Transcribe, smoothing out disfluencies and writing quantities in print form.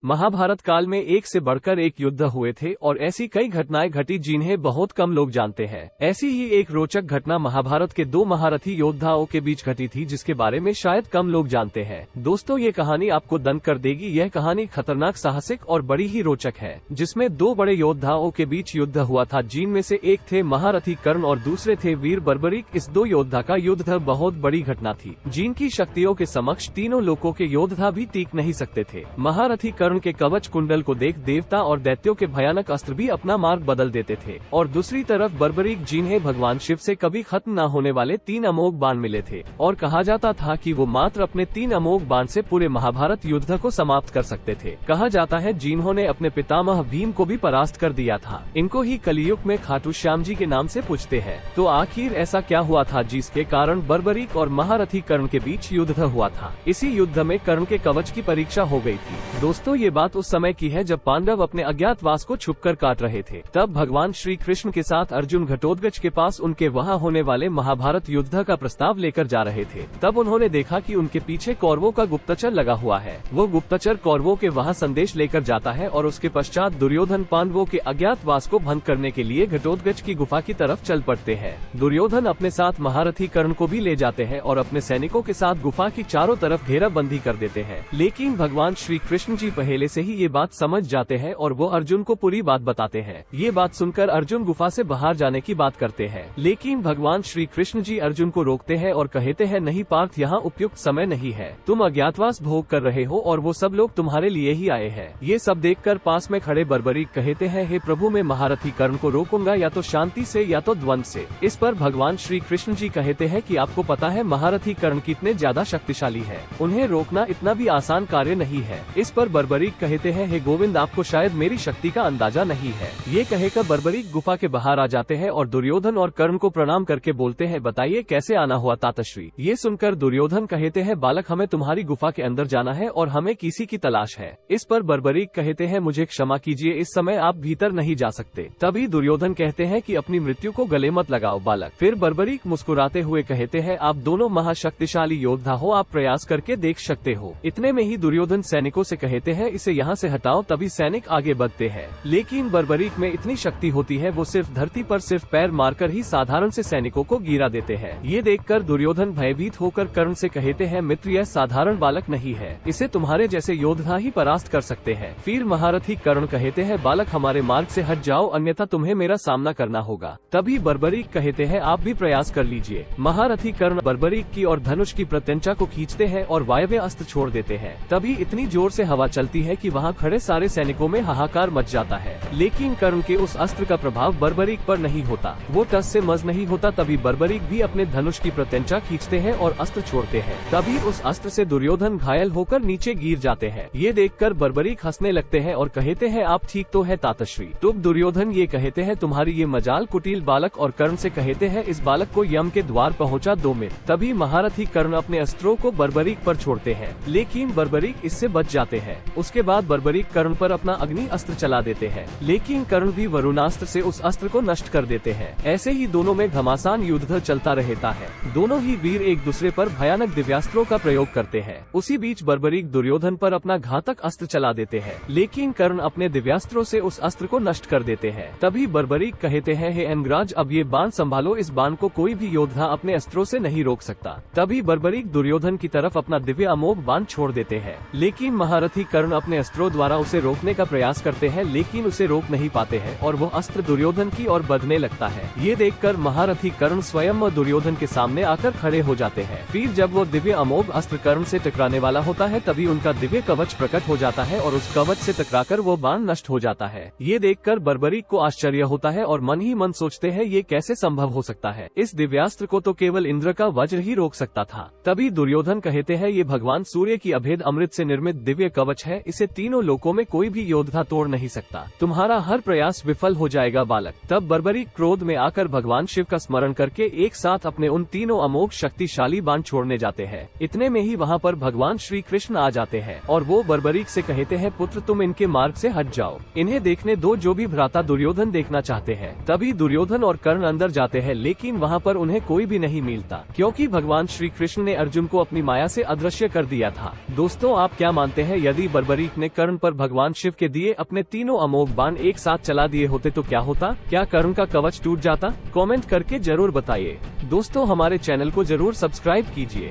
महाभारत काल में एक से बढ़कर एक युद्ध हुए थे और ऐसी कई घटनाएं घटी जिन्हें बहुत कम लोग जानते हैं। ऐसी ही एक रोचक घटना महाभारत के दो महारथी योद्धाओं के बीच घटी थी जिसके बारे में शायद कम लोग जानते हैं। दोस्तों, ये कहानी आपको दंग कर देगी। यह कहानी खतरनाक, साहसिक और बड़ी ही रोचक है, जिसमें दो बड़े योद्धाओं के बीच युद्ध हुआ था, जिनमें से एक थे महारथी कर्ण और दूसरे थे वीर बर्बरीक। इस दो योद्धा का युद्ध बहुत बड़ी घटना थी, जिनकी शक्तियों के समक्ष तीनों लोकों के योद्धा भी टिक नहीं सकते थे। महारथी कर्ण के कवच कुंडल को देख देवता और दैत्यों के भयानक अस्त्र भी अपना मार्ग बदल देते थे, और दूसरी तरफ बर्बरीक, जिन्हें भगवान शिव से कभी खत्म न होने वाले 3 अमोघ बाण मिले थे, और कहा जाता था कि वो मात्र अपने 3 अमोघ बाण से पूरे महाभारत युद्ध को समाप्त कर सकते थे। कहा जाता है जिन्होंने अपने पितामह भीम को भी परास्त कर दिया था। इनको ही कलियुग में खाटू श्याम जी के नाम से पूछते हैं। तो आखिर ऐसा क्या हुआ था जिसके कारण बर्बरीक और महारथी कर्ण के बीच युद्ध हुआ था? इसी युद्ध में कर्ण के कवच की परीक्षा हो गई थी। दोस्तों, ये बात उस समय की है जब पांडव अपने अज्ञातवास को छुपकर काट रहे थे। तब भगवान श्री कृष्ण के साथ अर्जुन घटोत्कच के पास उनके वहां होने वाले महाभारत युद्ध का प्रस्ताव लेकर जा रहे थे। तब उन्होंने देखा कि उनके पीछे कौरवों का गुप्तचर लगा हुआ है। वो गुप्तचर कौरवों के वहां संदेश लेकर जाता है और उसके पश्चात दुर्योधन पांडवों के अज्ञातवास को भंग करने के लिए घटोत्कच की गुफा की तरफ चल पड़ते हैं। दुर्योधन अपने साथ महारथी कर्ण को भी ले जाते हैं और अपने सैनिकों के साथ गुफा की चारों तरफ घेराबंदी कर देते हैं। लेकिन भगवान श्री कृष्ण जी पहले से ही ये बात समझ जाते हैं और वो अर्जुन को पूरी बात बताते हैं। ये बात सुनकर अर्जुन गुफा से बाहर जाने की बात करते हैं, लेकिन भगवान श्री कृष्ण जी अर्जुन को रोकते हैं और कहते हैं, नहीं पार्थ, यहाँ उपयुक्त समय नहीं है। तुम अज्ञातवास भोग कर रहे हो और वो सब लोग तुम्हारे लिए ही आए हैं। ये सब देखकर पास में खड़े बर्बरीक कहते हैं, हे प्रभु, मैं महारथी कर्ण को रोकूंगा या तो शांति से या तो द्वंद से। इस पर भगवान श्री कृष्ण जी कहते हैं कि आपको पता है महारथी कर्ण कितने ज्यादा शक्तिशाली है, उन्हें रोकना इतना भी आसान कार्य नहीं है। इस पर बर्बरीक कहते हैं, हे गोविंद, आपको शायद मेरी शक्ति का अंदाजा नहीं है। ये कहकर बर्बरीक गुफा के बाहर आ जाते हैं और दुर्योधन और कर्ण को प्रणाम करके बोलते हैं, बताइए कैसे आना हुआ तातश्री। ये सुनकर दुर्योधन कहते हैं, बालक, हमें तुम्हारी गुफा के अंदर जाना है और हमें किसी की तलाश है। इस पर बर्बरीक कहते हैं, मुझे क्षमा कीजिए, इस समय आप भीतर नहीं जा सकते। तभी दुर्योधन कहते हैं कि अपनी मृत्यु को गले मत लगाओ बालक। फिर बर्बरीक मुस्कुराते हुए कहते हैं, आप दोनों महाशक्तिशाली योद्धा हो, आप प्रयास करके देख सकते हो। इतने में ही दुर्योधन सैनिकों से कहते हैं, इसे यहाँ से हटाओ। तभी सैनिक आगे बढ़ते हैं, लेकिन बर्बरीक में इतनी शक्ति होती है वो सिर्फ धरती पर सिर्फ पैर मारकर ही साधारण से सैनिकों को गिरा देते हैं। ये देखकर दुर्योधन भयभीत होकर कर्ण से कहते हैं, मित्र, यह साधारण बालक नहीं है, इसे तुम्हारे जैसे योद्धा ही परास्त कर सकते हैं। फिर महारथी कर्ण कहते हैं, बालक, हमारे मार्ग से हट जाओ, अन्यथा तुम्हें मेरा सामना करना होगा। तभी बर्बरीक कहते हैं, आप भी प्रयास कर लीजिए। महारथी कर्ण बर्बरीक की और धनुष की प्रत्यंचा को खींचते हैं और वायव्य अस्त्र छोड़ देते हैं। तभी इतनी जोर से हवा चलती है कि वहाँ खड़े सारे सैनिकों में हाहाकार मच जाता है, लेकिन कर्ण के उस अस्त्र का प्रभाव बर्बरीक पर नहीं होता, वो टस से मस नहीं होता। तभी बर्बरीक भी अपने धनुष की प्रत्यंचा खींचते हैं और अस्त्र छोड़ते हैं। तभी उस अस्त्र से दुर्योधन घायल होकर नीचे गिर जाते हैं। ये देखकर बर्बरीक हंसने लगते हैं और कहते हैं, आप ठीक तो है तातश्री। तब दुर्योधन ये कहते हैं, तुम्हारी ये मजाल कुटिल बालक, और कर्ण से कहते हैं, इस बालक को यम के द्वार पहुँचा दो मिनट। तभी महारथी कर्ण अपने अस्त्रों को बर्बरीक पर छोड़ते हैं, लेकिन बर्बरीक इससे बच जाते हैं। उसके बाद बर्बरीक कर्ण पर अपना अग्नि अस्त्र चला देते हैं, लेकिन कर्ण भी वरुणास्त्र से उस अस्त्र को नष्ट कर देते हैं। ऐसे ही दोनों में घमासान युद्ध चलता रहता है। दोनों ही वीर एक दूसरे पर भयानक दिव्यास्त्रों का प्रयोग करते हैं। उसी बीच बर्बरीक दुर्योधन पर अपना घातक अस्त्र चला देते हैं, लेकिन कर्ण अपने दिव्यास्त्रों से उस अस्त्र को नष्ट कर देते हैं। तभी बर्बरीक कहते हैं, हे एमग्राज, अब ये बाण संभालो, इस बाण को कोई भी योद्धा अपने अस्त्रों से नहीं रोक सकता। तभी बर्बरीक दुर्योधन की तरफ अपना दिव्य अमोघ बाण छोड़ देते हैं, लेकिन महारथी कर्ण अपने अस्त्रों द्वारा उसे रोकने का प्रयास करते हैं, लेकिन उसे रोक नहीं पाते हैं और वो अस्त्र दुर्योधन की ओर बढ़ने लगता है। ये देखकर महारथी कर्ण स्वयं दुर्योधन के सामने आकर खड़े हो जाते हैं। फिर जब वो दिव्य अमोघ अस्त्र कर्ण से टकराने वाला होता है, तभी उनका दिव्य कवच प्रकट हो जाता है और उस कवच से टकराकर वो बाण नष्ट हो जाता है। ये देखकर बर्बरीक को आश्चर्य होता है और मन ही मन सोचते हैं, ये कैसे संभव हो सकता है? इस दिव्यास्त्र को तो केवल इंद्र का वज्र ही रोक सकता था। तभी दुर्योधन कहते हैं, ये भगवान सूर्य की अभेद अमृत से निर्मित दिव्य कवच है, इसे तीनों लोकों में कोई भी योद्धा तोड़ नहीं सकता। तुम्हारा हर प्रयास विफल हो जाएगा बालक। तब बर्बरीक क्रोध में आकर भगवान शिव का स्मरण करके एक साथ अपने उन तीनों अमोघ शक्तिशाली बाण छोड़ने जाते हैं। इतने में ही वहाँ पर भगवान श्री कृष्ण आ जाते हैं और वो बर्बरीक से कहते हैं, पुत्र, तुम इनके मार्ग से हट जाओ, इन्हें देखने दो जो भी भ्राता दुर्योधन देखना चाहते हैं। तभी दुर्योधन और कर्ण अंदर जाते हैं, लेकिन वहाँ पर उन्हें कोई भी नहीं मिलता, क्योंकि भगवान श्री कृष्ण ने अर्जुन को अपनी माया से अदृश्य कर दिया था। दोस्तों, आप क्या मानते हैं, यदि बर्बरीक ने कर्ण पर भगवान शिव के दिए अपने तीनों अमोघ बाण एक साथ चला दिए होते तो क्या होता? क्या कर्ण का कवच टूट जाता? कमेंट करके जरूर बताइए। दोस्तों, हमारे चैनल को जरूर सब्सक्राइब कीजिए।